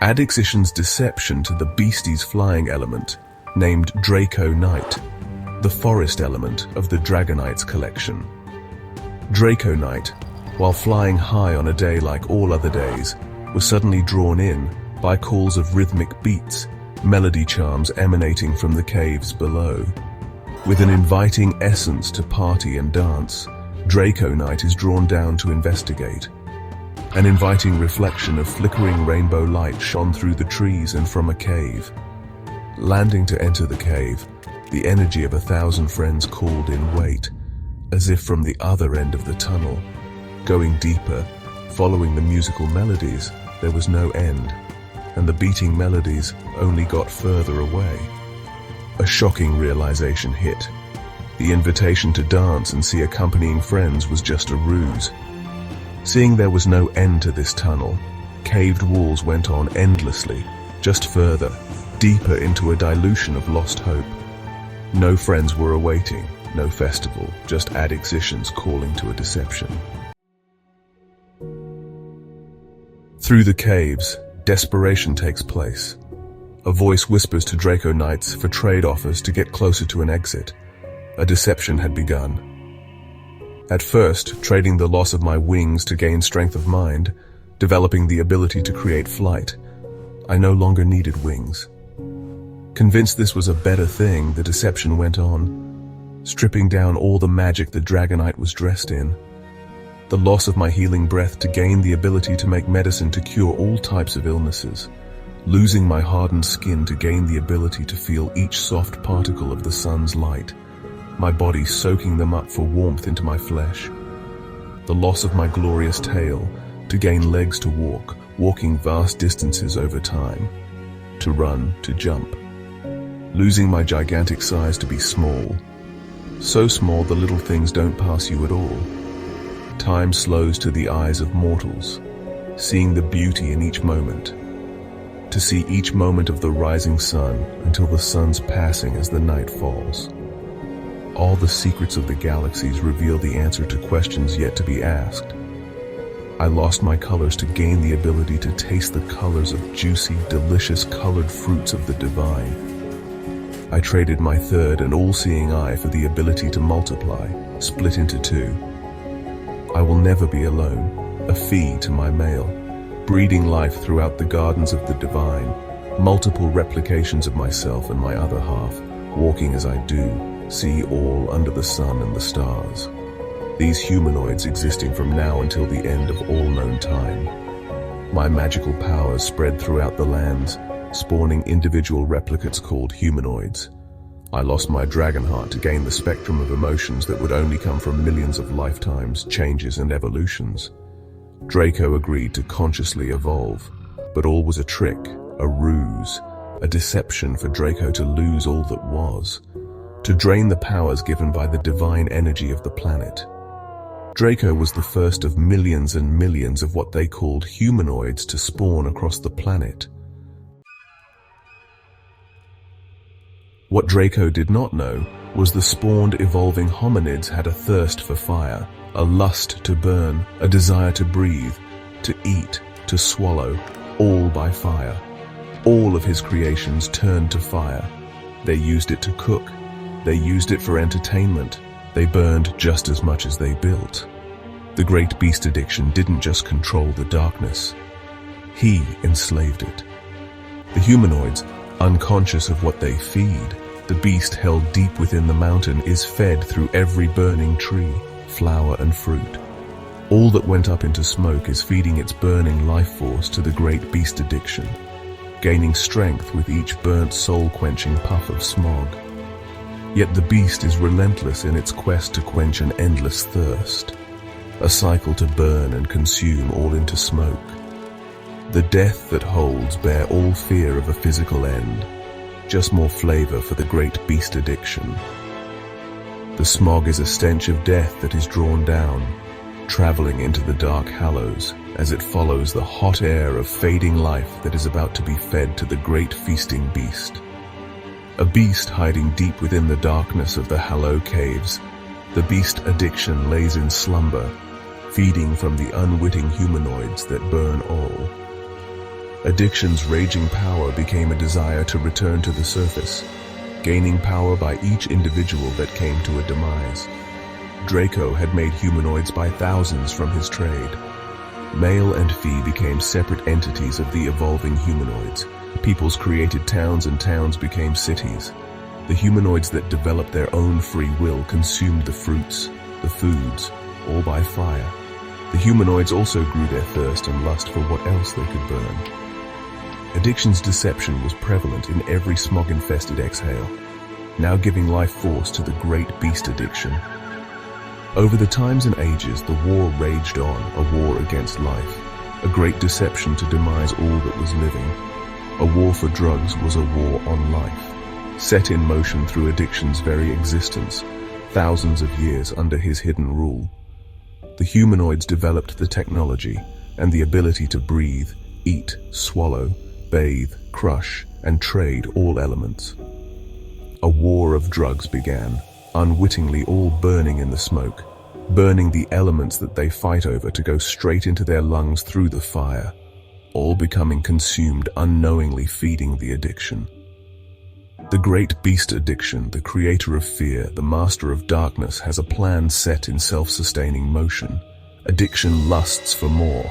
Add Ixishan's deception to the beastie's flying element, named Drayco nite, the forest element of the Dragonite's collection. Drayco nite, while flying high on a day like all other days, was suddenly drawn in by calls of rhythmic beats, melody charms emanating from the caves below. With an inviting essence to party and dance, Drayco nite is drawn down to investigate. An inviting reflection of flickering rainbow light shone through the trees and from a cave. Landing to enter the cave, the energy of 1,000 friends called in wait, as if from the other end of the tunnel. Going deeper, following the musical melodies, there was no end, and the beating melodies only got further away. A shocking realization hit. The invitation to dance and see accompanying friends was just a ruse. Seeing there was no end to this tunnel, caved walls went on endlessly, just further, deeper into a dilution of lost hope. No friends were awaiting, no festival, just Ixishan's calling to a deception. Through the caves, desperation takes place. A voice whispers to Drayco nites for trade offers to get closer to an exit. A deception had begun. At first, trading the loss of my wings to gain strength of mind, developing the ability to create flight, I no longer needed wings. Convinced this was a better thing, the deception went on, stripping down all the magic the Dragonite was dressed in. The loss of my healing breath to gain the ability to make medicine to cure all types of illnesses. Losing my hardened skin to gain the ability to feel each soft particle of the sun's light, my body soaking them up for warmth into my flesh. The loss of my glorious tail to gain legs to walk, walking vast distances over time, to run, to jump. Losing my gigantic size to be small, so small the little things don't pass you at all. Time slows to the eyes of mortals, seeing the beauty in each moment. To see each moment of the rising sun until the sun's passing as the night falls. All the secrets of the galaxies reveal the answer to questions yet to be asked. I lost my colors to gain the ability to taste the colors of juicy, delicious colored fruits of the divine. I traded my third and all-seeing eye for the ability to multiply, split into two. I will never be alone, a fee to my male, breeding life throughout the gardens of the divine, multiple replications of myself and my other half, walking as I do, see all under the sun and the stars. These humanoids existing from now until the end of all known time. My magical powers spread throughout the lands, spawning individual replicates called humanoids. I lost my dragon heart to gain the spectrum of emotions that would only come from millions of lifetimes, changes and evolutions. Drayco agreed to consciously evolve, but all was a trick, a ruse, a deception for Drayco to lose all that was, to drain the powers given by the divine energy of the planet. Drayco was the first of millions and millions of what they called humanoids to spawn across the planet. What Drayco did not know was the spawned evolving hominids had a thirst for fire, a lust to burn, a desire to breathe, to eat, to swallow, all by fire. All of his creations turned to fire. They used it to cook. They used it for entertainment. They burned just as much as they built. The great beast addiction didn't just control the darkness. He enslaved it. The humanoids, unconscious of what they feed, the beast held deep within the mountain is fed through every burning tree, flower and fruit. All that went up into smoke is feeding its burning life force to the great beast addiction, gaining strength with each burnt soul-quenching puff of smog. Yet the beast is relentless in its quest to quench an endless thirst, a cycle to burn and consume all into smoke. The death that holds bear all fear of a physical end, just more flavor for the great beast addiction. The smog is a stench of death that is drawn down, traveling into the dark hallows as it follows the hot air of fading life that is about to be fed to the great feasting beast. A beast hiding deep within the darkness of the Hallow Caves, the beast addiction lays in slumber, feeding from the unwitting humanoids that burn all. Addiction's raging power became a desire to return to the surface, gaining power by each individual that came to a demise. Drayco had made humanoids by thousands from his trade. Male and Fee became separate entities of the evolving humanoids. Peoples created towns and towns became cities. The humanoids that developed their own free will consumed the fruits, the foods, all by fire. The humanoids also grew their thirst and lust for what else they could burn. Addiction's deception was prevalent in every smog-infested exhale, now giving life force to the great beast addiction. Over the times and ages, the war raged on, a war against life, a great deception to demise all that was living. A war for drugs was a war on life, set in motion through addiction's very existence, thousands of years under his hidden rule. The humanoids developed the technology and the ability to breathe, eat, swallow, bathe, crush, and trade all elements. A war of drugs began, unwittingly all burning in the smoke, burning the elements that they fight over to go straight into their lungs through the fire, all becoming consumed, unknowingly feeding the addiction. The great beast addiction, the creator of fear, the master of darkness, has a plan set in self-sustaining motion. Addiction lusts for more,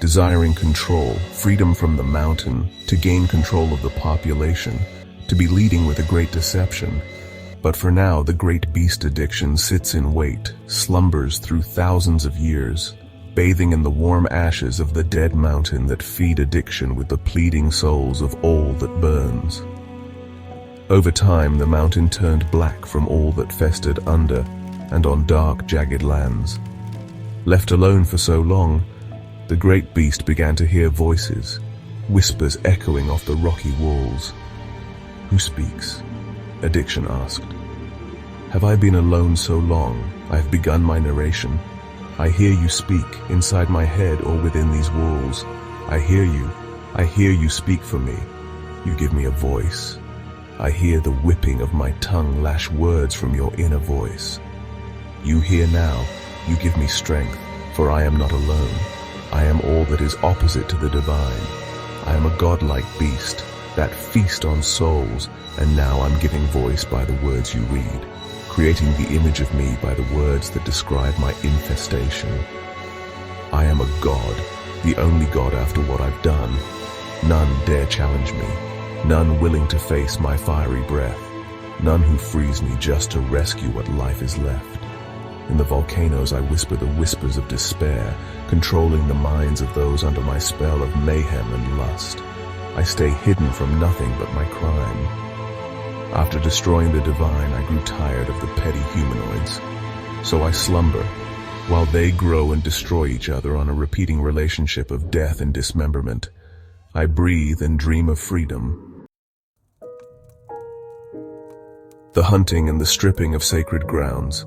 desiring control, freedom from the mountain, to gain control of the population, to be leading with a great deception. But for now, the great beast addiction sits in wait, slumbers through thousands of years, bathing in the warm ashes of the dead mountain that feed addiction with the pleading souls of all that burns. Over time, the mountain turned black from all that festered under and on dark, jagged lands. Left alone for so long, the great beast began to hear voices, whispers echoing off the rocky walls. "Who speaks?" Addiction asked. "Have I been alone so long? I have begun my narration. I hear you speak, inside my head or within these walls. I hear you speak for me. You give me a voice. I hear the whipping of my tongue lash words from your inner voice. You hear now, you give me strength, for I am not alone. I am all that is opposite to the divine. I am a godlike beast, that feast on souls, and now I'm giving voice by the words you read, creating the image of me by the words that describe my infestation. I am a god, the only god after what I've done. None dare challenge me, none willing to face my fiery breath, none who frees me just to rescue what life is left. In the volcanoes I whisper the whispers of despair, controlling the minds of those under my spell of mayhem and lust. I stay hidden from nothing but my crime. After destroying the divine, I grew tired of the petty humanoids. So I slumber, while they grow and destroy each other on a repeating relationship of death and dismemberment. I breathe and dream of freedom. The hunting and the stripping of sacred grounds.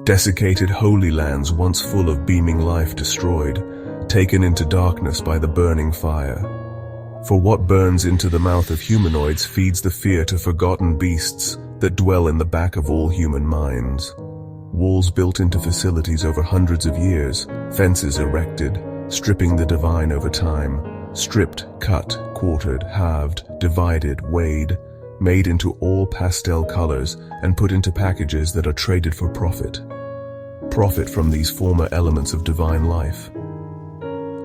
Desiccated holy lands once full of beaming life destroyed, taken into darkness by the burning fire. For what burns into the mouth of humanoids feeds the fear to forgotten beasts that dwell in the back of all human minds. Walls built into facilities over hundreds of years, fences erected, stripping the divine over time, stripped, cut, quartered, halved, divided, weighed, made into all pastel colors and put into packages that are traded for profit. Profit from these former elements of divine life.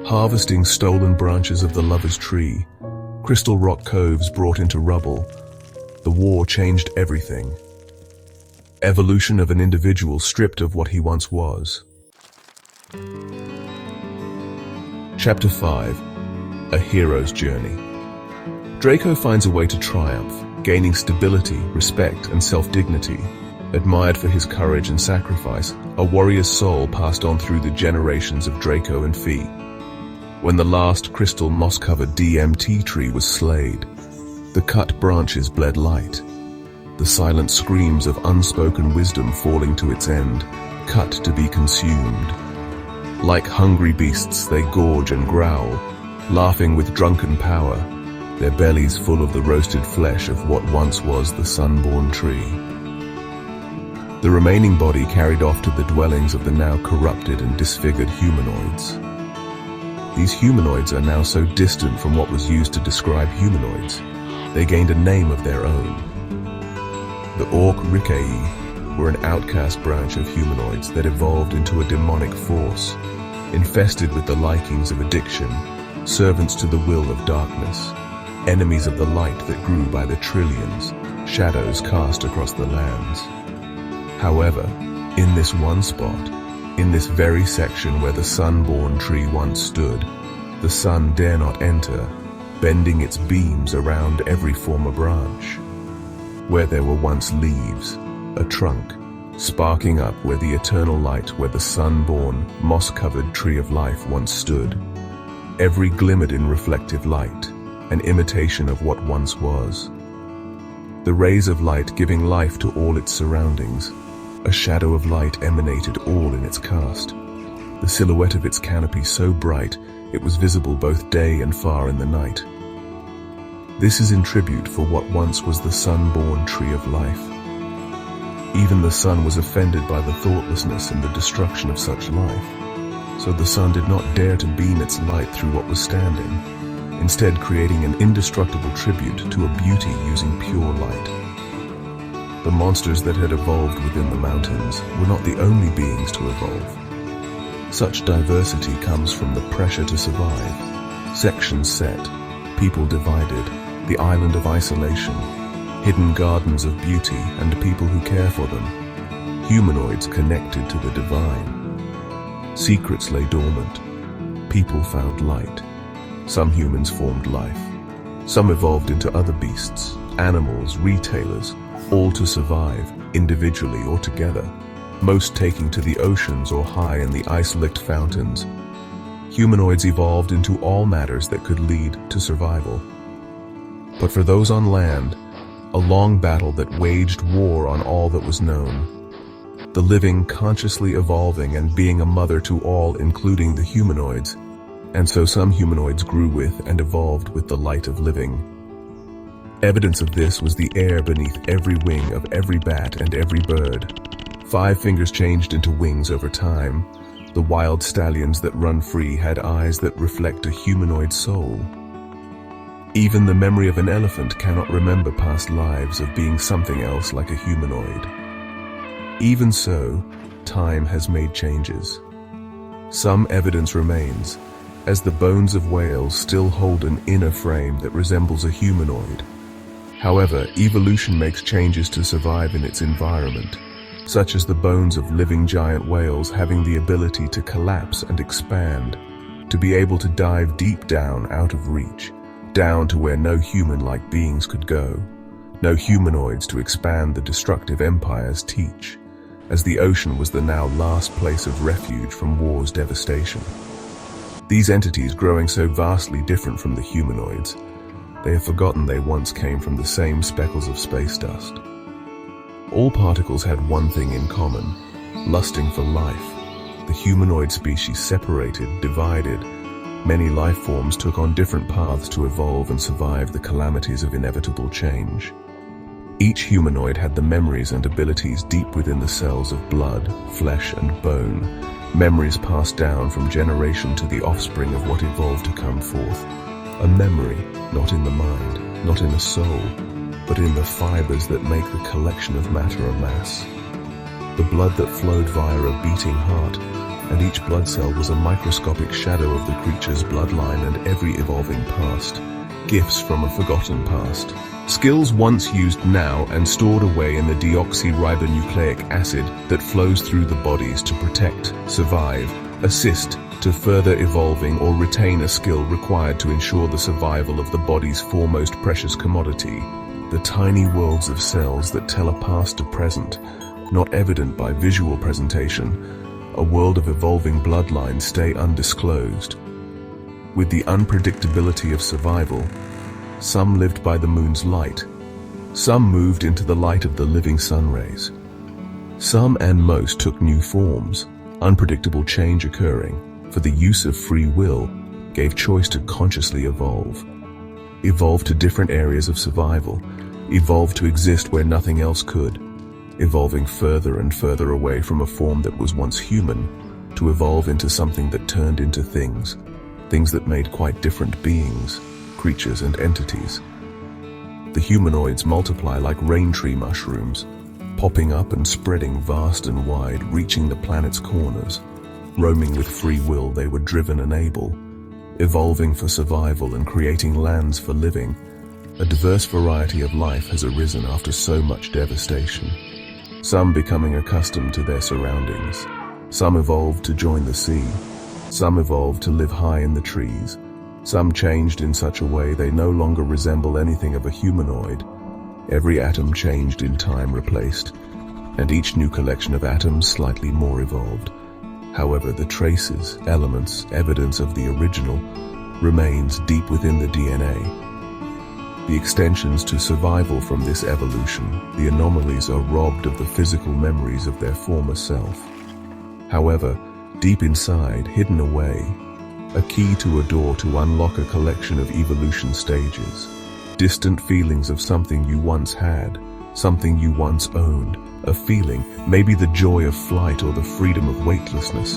Harvesting stolen branches of the lover's tree, crystal rock coves brought into rubble. The war changed everything. Evolution of an individual stripped of what he once was. Chapter 5. A Hero's Journey. Drayco finds a way to triumph, gaining stability, respect, and self-dignity. Admired for his courage and sacrifice, a warrior's soul passed on through the generations of Drayco and Fee. When the last crystal moss-covered DMT tree was slayed, the cut branches bled light. The silent screams of unspoken wisdom falling to its end, cut to be consumed. Like hungry beasts, they gorge and growl, laughing with drunken power, their bellies full of the roasted flesh of what once was the sun-born tree. The remaining body carried off to the dwellings of the now corrupted and disfigured humanoids. These humanoids are now so distant from what was used to describe humanoids, they gained a name of their own. The Orc-Ricei were an outcast branch of humanoids that evolved into a demonic force, infested with the likings of addiction, servants to the will of darkness, enemies of the light that grew by the trillions, shadows cast across the lands. However, in this one spot, in this very section where the sun-born tree once stood, the sun dare not enter, bending its beams around every former branch. Where there were once leaves, a trunk, sparking up where the eternal light, where the sun-born, moss-covered tree of life once stood. Every glimmered in reflective light, an imitation of what once was. The rays of light giving life to all its surroundings, a shadow of light emanated all in its cast. The silhouette of its canopy so bright, it was visible both day and far in the night. This is in tribute for what once was the sun-born tree of life. Even the sun was offended by the thoughtlessness and the destruction of such life. So the sun did not dare to beam its light through what was standing, instead creating an indestructible tribute to a beauty using pure light. The monsters that had evolved within the mountains were not the only beings to evolve. Such diversity comes from the pressure to survive. Sections set, people divided, the island of isolation, hidden gardens of beauty and people who care for them, humanoids connected to the divine. Secrets lay dormant, people found light. Some humans formed life. Some evolved into other beasts, animals, retailers, all to survive, individually or together, most taking to the oceans or high in the ice-licked fountains. Humanoids evolved into all matters that could lead to survival. But for those on land, a long battle that waged war on all that was known. The living consciously evolving and being a mother to all, including the humanoids. And so some humanoids grew with and evolved with the light of living. Evidence of this was the air beneath every wing of every bat and every bird. 5 fingers changed into wings over time. The wild stallions that run free had eyes that reflect a humanoid soul. Even the memory of an elephant cannot remember past lives of being something else like a humanoid. Even so, time has made changes. Some evidence remains, as the bones of whales still hold an inner frame that resembles a humanoid. However, evolution makes changes to survive in its environment, such as the bones of living giant whales having the ability to collapse and expand, to be able to dive deep down out of reach, down to where no human-like beings could go, no humanoids to expand the destructive empires teach, as the ocean was the now last place of refuge from war's devastation. These entities growing so vastly different from the humanoids, they have forgotten they once came from the same speckles of space dust. All particles had one thing in common, lusting for life. The humanoid species separated, divided. Many life forms took on different paths to evolve and survive the calamities of inevitable change. Each humanoid had the memories and abilities deep within the cells of blood, flesh, and bone, memories passed down from generation to the offspring of what evolved to come forth. A memory, not in the mind, not in a soul, but in the fibers that make the collection of matter a mass. The blood that flowed via a beating heart, and each blood cell was a microscopic shadow of the creature's bloodline and every evolving past, gifts from a forgotten past. Skills once used now and stored away in the deoxyribonucleic acid that flows through the bodies to protect, survive, assist to further evolving or retain a skill required to ensure the survival of the body's foremost precious commodity, the tiny worlds of cells that tell a past to present, not evident by visual presentation. A world of evolving bloodlines stay undisclosed. With the unpredictability of survival, some lived by the moon's light, some moved into the light of the living sun rays. Some and most took new forms, unpredictable change occurring, for the use of free will, gave choice to consciously evolve. Evolve to different areas of survival, evolve to exist where nothing else could, evolving further and further away from a form that was once human, to evolve into something that turned into things, things that made quite different beings, creatures and entities. The humanoids multiply like rain tree mushrooms, popping up and spreading vast and wide, reaching the planet's corners. Roaming with free will, they were driven and able, evolving for survival and creating lands for living. A diverse variety of life has arisen after so much devastation. Some becoming accustomed to their surroundings. Some evolved to join the sea. Some evolved to live high in the trees. Some changed in such a way they no longer resemble anything of a humanoid. Every atom changed in time, replaced, and each new collection of atoms slightly more evolved. However, the traces, elements, evidence of the original remains deep within the DNA. The extensions to survival from this evolution, the anomalies are robbed of the physical memories of their former self. However, deep inside, hidden away, a key to a door to unlock a collection of evolution stages. Distant feelings of something you once had, something you once owned, a feeling, maybe the joy of flight or the freedom of weightlessness,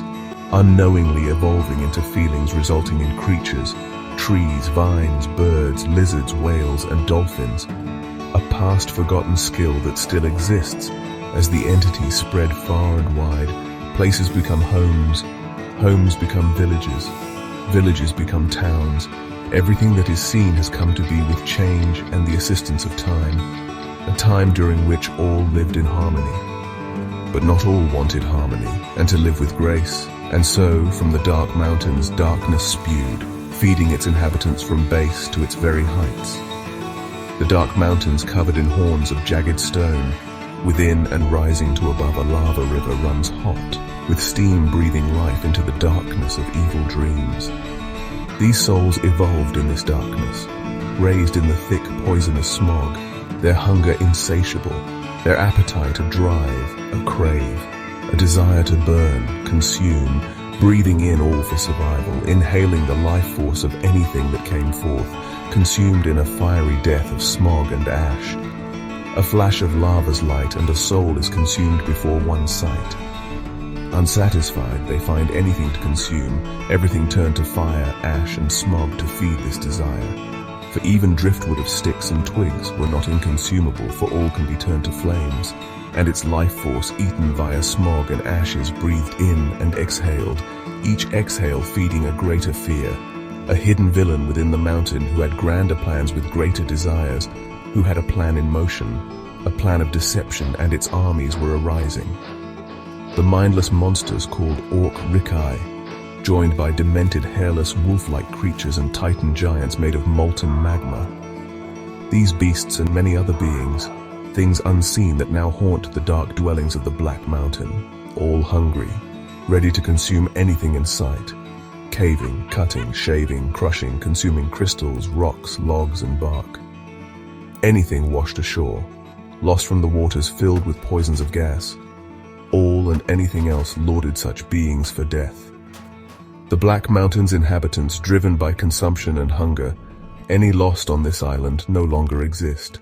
unknowingly evolving into feelings resulting in creatures, trees, vines, birds, lizards, whales, and dolphins. A past forgotten skill that still exists. As the entities spread far and wide, places become homes, homes become villages, villages become towns. Everything that is seen has come to be with change and the assistance of time, a time during which all lived in harmony. But not all wanted harmony, and to live with grace. And so, from the dark mountains, darkness spewed, feeding its inhabitants from base to its very heights. The dark mountains covered in horns of jagged stone, within and rising to above a lava river runs hot, with steam breathing life into the darkness of evil dreams. These souls evolved in this darkness, raised in the thick poisonous smog, their hunger insatiable, their appetite a drive, a crave, a desire to burn, consume, breathing in all for survival, inhaling the life force of anything that came forth, consumed in a fiery death of smog and ash. A flash of lava's light and a soul is consumed before one's sight. Unsatisfied, they find anything to consume, everything turned to fire, ash, and smog to feed this desire. For even driftwood of sticks and twigs were not inconsumable, for all can be turned to flames, and its life force eaten via smog and ashes breathed in and exhaled, each exhale feeding a greater fear, a hidden villain within the mountain who had grander plans with greater desires, who had a plan in motion, a plan of deception, and its armies were arising. The mindless monsters called Orc Rikai, joined by demented, hairless, wolf-like creatures and titan giants made of molten magma. These beasts and many other beings, things unseen that now haunt the dark dwellings of the Black Mountain, all hungry, ready to consume anything in sight, caving, cutting, shaving, crushing, consuming crystals, rocks, logs, and bark. Anything washed ashore, lost from the waters filled with poisons of gas. All and anything else lauded such beings for death. The Black Mountain's inhabitants, driven by consumption and hunger, any lost on this island no longer exist.